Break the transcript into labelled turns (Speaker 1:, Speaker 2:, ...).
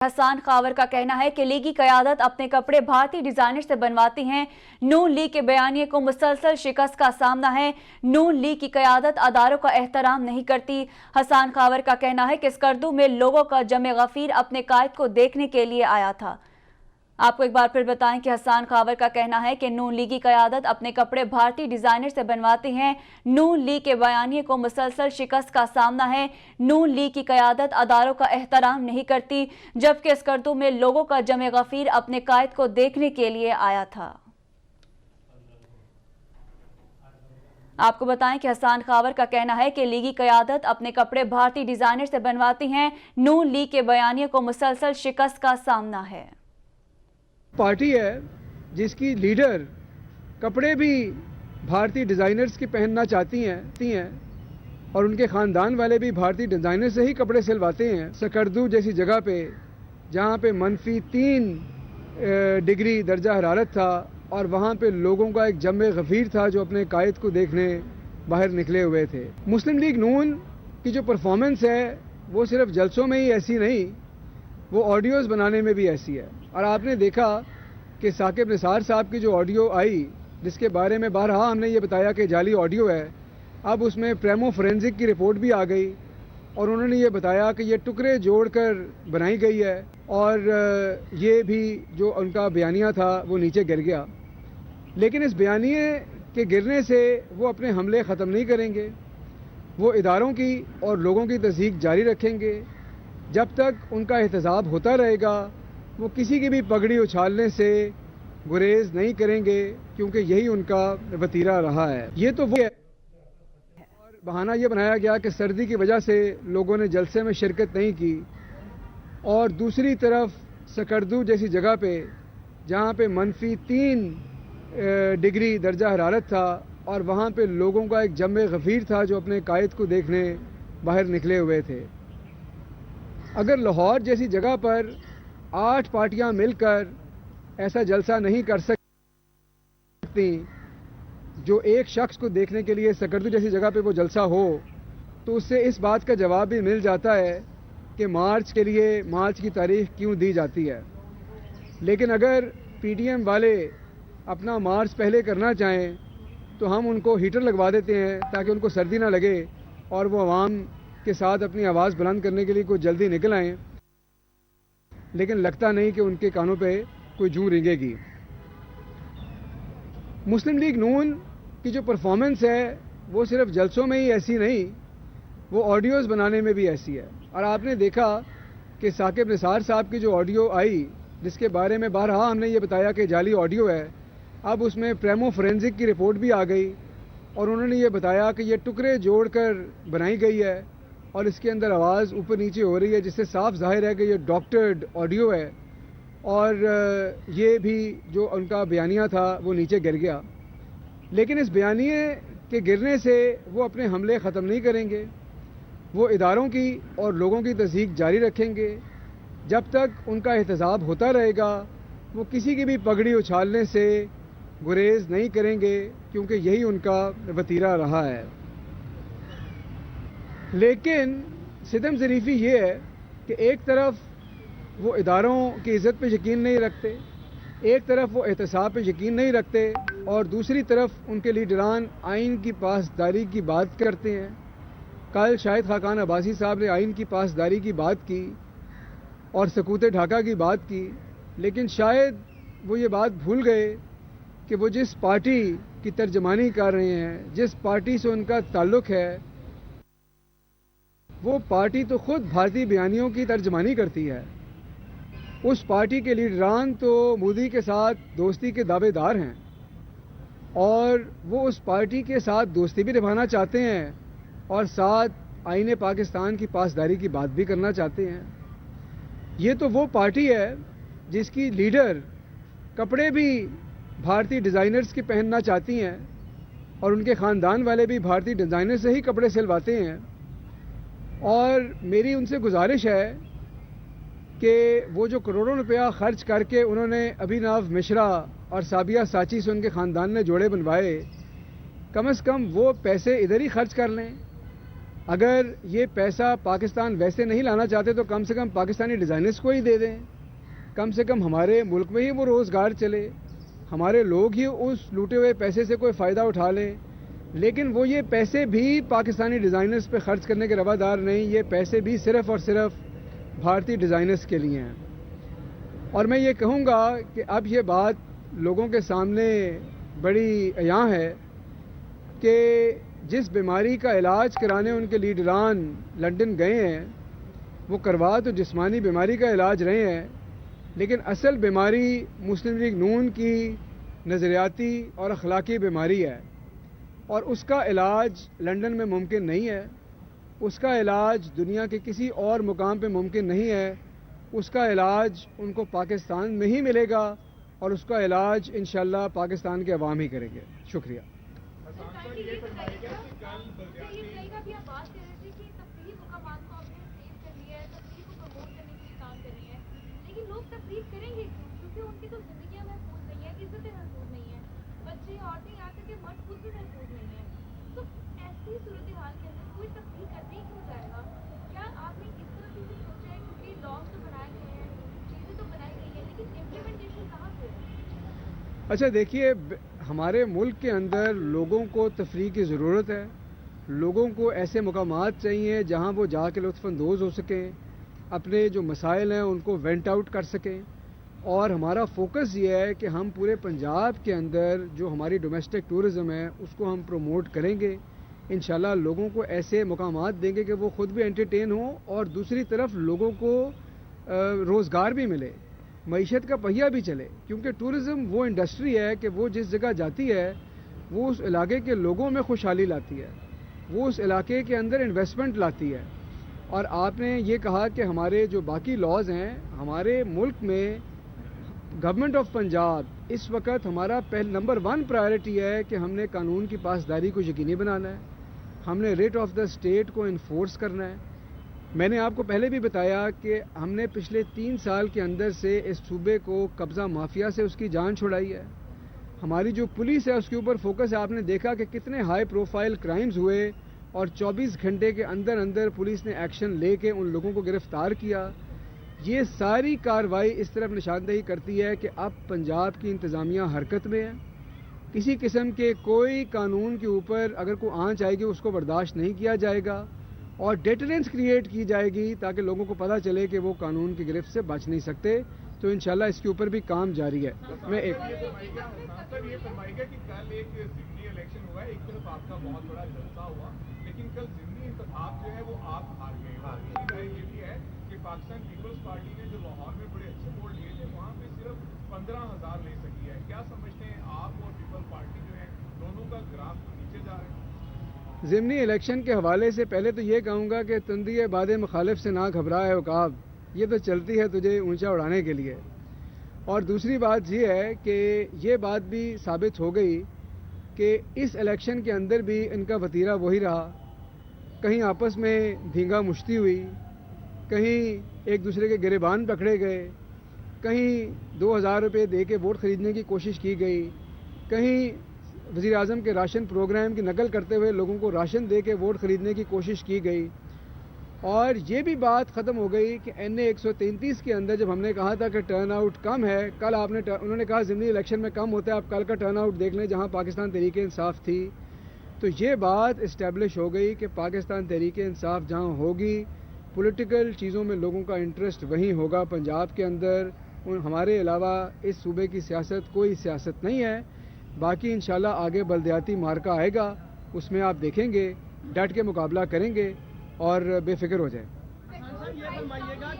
Speaker 1: हसान खावर का कहना है कि लीगी क़यादत अपने कपड़े भारतीय डिजाइनर से बनवाती हैं। नून लीग के बयानिए को मुसलसल शिकस्त का सामना है। नून लीग की क़यादत अदारों का एहतराम नहीं करती। हसान खावर का कहना है कि स्कर्दू में लोगों का जमे गफीर अपने कायद को देखने के लिए आया था। आपको एक बार फिर बताएं कि हसान खावर का कहना है कि नून लीग की क़यादत अपने कपड़े भारतीय डिजाइनर से बनवाती हैं। नून लीग के बयानिए को मुसलसल शिकस्त का सामना है। नून लीग की क़यादत अदारों का एहतराम नहीं करती, जबकि स्कर्दू में लोगों का जमे गफीर अपने कायद को देखने के लिए आया था। आपको बताएं कि हसान खावर का कहना है कि लीगी क़यादत अपने कपड़े भारतीय डिजाइनर से बनवाती हैं। नून लीग के बयानिए को मुसलसल शिकस्त का सामना है।
Speaker 2: पार्टी है जिसकी लीडर कपड़े भी भारतीय डिज़ाइनर्स के पहनना चाहती हैं और उनके ख़ानदान वाले भी भारतीय डिज़ाइनर से ही कपड़े सिलवाते हैं। सकर्दू जैसी जगह पे जहाँ पे -3 डिग्री दर्जा हरारत था और वहाँ पे लोगों का एक जमे गफीर था जो अपने कायद को देखने बाहर निकले हुए थे। मुस्लिम लीग नून की जो परफॉर्मेंस है वो सिर्फ जलसों में ही ऐसी नहीं, वो ऑडियोज़ बनाने में भी ऐसी है। और आपने देखा कि साकिब निसार साहब की जो ऑडियो आई, जिसके बारे में बारहा हमने ये बताया कि जाली ऑडियो है, अब उसमें प्रेमो फोरेंसिक की रिपोर्ट भी आ गई और उन्होंने ये बताया कि ये टुकड़े जोड़कर बनाई गई है और ये भी जो उनका बयानिया था वो नीचे गिर गया। लेकिन इस बयानिए के गिरने से वो अपने हमले ख़त्म नहीं करेंगे। वो इदारों की और लोगों की तस्दीक जारी रखेंगे। जब तक उनका एहतसाब होता रहेगा वो किसी की भी पगड़ी उछालने से गुरेज नहीं करेंगे, क्योंकि यही उनका वतीरा रहा है। ये तो वो है। और बहाना ये बनाया गया कि सर्दी की वजह से लोगों ने जलसे में शिरकत नहीं की, और दूसरी तरफ सकर्दू जैसी जगह पे जहाँ पे -3 डिग्री दर्जा हरारत था और वहाँ पे लोगों का एक जमे गफीर था जो अपने कायद को देखने बाहर निकले हुए थे। अगर लाहौर जैसी जगह पर 8 पार्टियां मिलकर ऐसा जलसा नहीं कर सकती जो एक शख्स को देखने के लिए सकर्दू जैसी जगह पे वो जलसा हो, तो उससे इस बात का जवाब भी मिल जाता है कि मार्च के लिए मार्च की तारीख क्यों दी जाती है। लेकिन अगर पीडीएम वाले अपना मार्च पहले करना चाहें तो हम उनको हीटर लगवा देते हैं ताकि उनको सर्दी ना लगे और वो आवाम के साथ अपनी आवाज़ बुलंद करने के लिए कोई जल्दी निकल आएँ। लेकिन लगता नहीं कि उनके कानों पे कोई जूं रेंगेगी। मुस्लिम लीग नून की जो परफॉर्मेंस है वो सिर्फ जलसों में ही ऐसी नहीं, वो ऑडियोज़ बनाने में भी ऐसी है। और आपने देखा कि साकिब निसार साहब की जो ऑडियो आई, जिसके बारे में बारहा हमने ये बताया कि जाली ऑडियो है, अब उसमें प्रेमो फोरेंसिक की रिपोर्ट भी आ गई और उन्होंने ये बताया कि ये टुकड़े जोड़कर बनाई गई है और इसके अंदर आवाज़ ऊपर नीचे हो रही है, जिससे साफ जाहिर है कि ये डॉक्टर्ड ऑडियो है और ये भी जो उनका बयानिया था वो नीचे गिर गया। लेकिन इस बयानिए के गिरने से वो अपने हमले ख़त्म नहीं करेंगे। वो इदारों की और लोगों की तस्दीक जारी रखेंगे। जब तक उनका एहतसाब होता रहेगा वो किसी की भी पगड़ी उछालने से गुरेज नहीं करेंगे, क्योंकि यही उनका वतीरा रहा है। लेकिन सितम ज़रीफ़ी ये है कि एक तरफ वो इदारों की इज़्ज़त पे यकीन नहीं रखते, एक तरफ वो एहतसाब पे यकीन नहीं रखते और दूसरी तरफ उनके लीडरान आइन की पासदारी की बात करते हैं। कल शाहिद खाकान अब्बासी साहब ने आइन की पासदारी की बात की और सकूत ढाका की बात की, लेकिन शायद वो ये बात भूल गए कि वो जिस पार्टी की तर्जमानी कर रहे हैं, जिस पार्टी से उनका ताल्लुक़ है, वो पार्टी तो खुद भारतीय बयानियों की तर्जमानी करती है। उस पार्टी के लीडरान तो मोदी के साथ दोस्ती के दावेदार हैं और वो उस पार्टी के साथ दोस्ती भी निभाना चाहते हैं और साथ आईने पाकिस्तान की पासदारी की बात भी करना चाहते हैं। ये तो वो पार्टी है जिसकी लीडर कपड़े भी भारतीय डिज़ाइनर्स के पहनना चाहती हैं और उनके ख़ानदान वाले भी भारतीय डिज़ाइनर से ही कपड़े सिलवाते हैं। और मेरी उनसे गुजारिश है कि वो जो करोड़ों रुपया खर्च करके उन्होंने अभिनव मिश्रा और साबिया साची से उनके ख़ानदान ने जोड़े बनवाए, कम से कम वो पैसे इधर ही खर्च कर लें। اگر یہ پیسہ پاکستان ویسے نہیں لانا چاہتے تو کم سے کم پاکستانی ڈیزائنرز کو ہی دے دیں، کم سے کم ہمارے ملک میں ہی وہ روزگار چلے، ہمارے لوگ ہی اس لوٹے ہوئے پیسے سے کوئی فائدہ اٹھا لیں. لیکن وہ یہ پیسے بھی پاکستانی ڈیزائنرز پہ خرچ کرنے کے روادار نہیں، یہ پیسے بھی صرف اور صرف بھارتی ڈیزائنرز کے لیے ہیں. اور میں یہ کہوں گا کہ اب یہ بات لوگوں کے سامنے بڑی عیاں ہے کہ جس بیماری کا علاج کرانے ان کے لیڈران لنڈن گئے ہیں وہ کروا تو جسمانی بیماری کا علاج رہے ہیں، لیکن اصل بیماری مسلم لیگ نون کی نظریاتی اور اخلاقی بیماری ہے، اور اس کا علاج لنڈن میں ممکن نہیں ہے، اس کا علاج دنیا کے کسی اور مقام پہ ممکن نہیں ہے. اس کا علاج ان کو پاکستان میں ہی ملے گا، اور اس کا علاج انشاءاللہ پاکستان کے عوام ہی کریں گے. شکریہ. اچھا دیکھیے، ہمارے ملک کے اندر لوگوں کو تفریح کی ضرورت ہے، لوگوں کو ایسے مقامات چاہیے جہاں وہ جا کے لطف اندوز ہو سکیں، اپنے جو مسائل ہیں ان کو وینٹ آؤٹ کر سکیں. اور ہمارا فوکس یہ ہے کہ ہم پورے پنجاب کے اندر جو ہماری ڈومیسٹک ٹورزم ہے اس کو ہم پروموٹ کریں گے. انشاءاللہ لوگوں کو ایسے مقامات دیں گے کہ وہ خود بھی انٹرٹین ہوں، اور دوسری طرف لوگوں کو روزگار بھی ملے، معیشت کا پہیہ بھی چلے. کیونکہ ٹورزم وہ انڈسٹری ہے کہ وہ جس جگہ جاتی ہے وہ اس علاقے کے لوگوں میں خوشحالی لاتی ہے، وہ اس علاقے کے اندر انویسٹمنٹ لاتی ہے. اور آپ نے یہ کہا کہ ہمارے جو باقی لاز ہیں، ہمارے ملک میں گورنمنٹ آف پنجاب اس وقت ہمارا نمبر 1 پرائرٹی ہے کہ ہم نے قانون کی پاسداری کو یقینی بنانا ہے، ہم نے ریٹ آف دا اسٹیٹ کو انفورس کرنا ہے. میں نے آپ کو پہلے بھی بتایا کہ ہم نے پچھلے 3 سال کے اندر سے اس صوبے کو قبضہ مافیا سے اس کی جان چھڑائی ہے. ہماری جو پولیس ہے اس کے اوپر فوکس ہے. آپ نے دیکھا کہ کتنے ہائی پروفائل کرائمز ہوئے، اور 24 گھنٹے کے اندر اندر پولیس نے ایکشن لے کے ان لوگوں کو گرفتار کیا. یہ ساری کارروائی اس طرف نشاندہی کرتی ہے کہ اب پنجاب کی انتظامیہ حرکت میں ہے. کسی قسم کے کوئی قانون کے اوپر اگر کوئی آنچ آئے گی اس کو برداشت نہیں کیا جائے گا، اور ڈیٹرنس کریٹ کی جائے گی تاکہ لوگوں کو پتہ چلے کہ وہ قانون کی گرفت سے بچ نہیں سکتے. تو انشاءاللہ اس کے اوپر بھی کام جاری ہے. میں ایک
Speaker 3: یہ فرمائیے کہ کل ایک ضمنی الیکشن ہوا ہے، ایک طرف آپ کا بہت بڑا جلسہ ہوا، لیکن کل ضمنی انتخاب جو ہے وہ آپ ہار گئے. یہ بھی ہے کہ پاکستان پیپلز پارٹی نے جو لاہور میں بڑے اچھے ووٹ لیے تھے وہاں پہ صرف 15,000 لے سکی ہے. کیا سمجھتے ہیں آپ اور پیپل پارٹی جو ہے دونوں کا گراف تو نیچے جا رہا ہے؟
Speaker 2: ضمنی الیکشن کے حوالے سے پہلے تو یہ کہوں گا کہ تندی باد مخالف سے نہ گھبرائے عقاب، یہ تو چلتی ہے تجھے اونچا اڑانے کے لیے. اور دوسری بات یہ ہے کہ یہ بات بھی ثابت ہو گئی کہ اس الیکشن کے اندر بھی ان کا وتیرہ وہی رہا. کہیں آپس میں دھینگا مشتی ہوئی، کہیں ایک دوسرے کے گریبان پکڑے گئے، کہیں 2,000 روپے دے کے ووٹ خریدنے کی کوشش کی گئی، کہیں وزیر اعظم کے راشن پروگرام کی نقل کرتے ہوئے لوگوں کو راشن دے کے ووٹ خریدنے کی کوشش کی گئی. اور یہ بھی بات ختم ہو گئی کہ این اے 133 کے اندر جب ہم نے کہا تھا کہ ٹرن آؤٹ کم ہے، کل انہوں نے کہا ضمنی الیکشن میں کم ہوتا ہے، آپ کل کا ٹرن آؤٹ دیکھ لیں جہاں پاکستان تحریک انصاف تھی. تو یہ بات اسٹیبلش ہو گئی کہ پاکستان تحریک انصاف جہاں ہوگی، پولیٹیکل چیزوں میں لوگوں کا انٹرسٹ وہیں ہوگا. پنجاب کے اندر ہمارے علاوہ اس صوبے کی سیاست کوئی سیاست نہیں ہے. باقی انشاءاللہ آگے بلدیاتی مارکا آئے گا، اس میں آپ دیکھیں گے، ڈٹ کے مقابلہ کریں گے اور بے فکر ہو جائیں.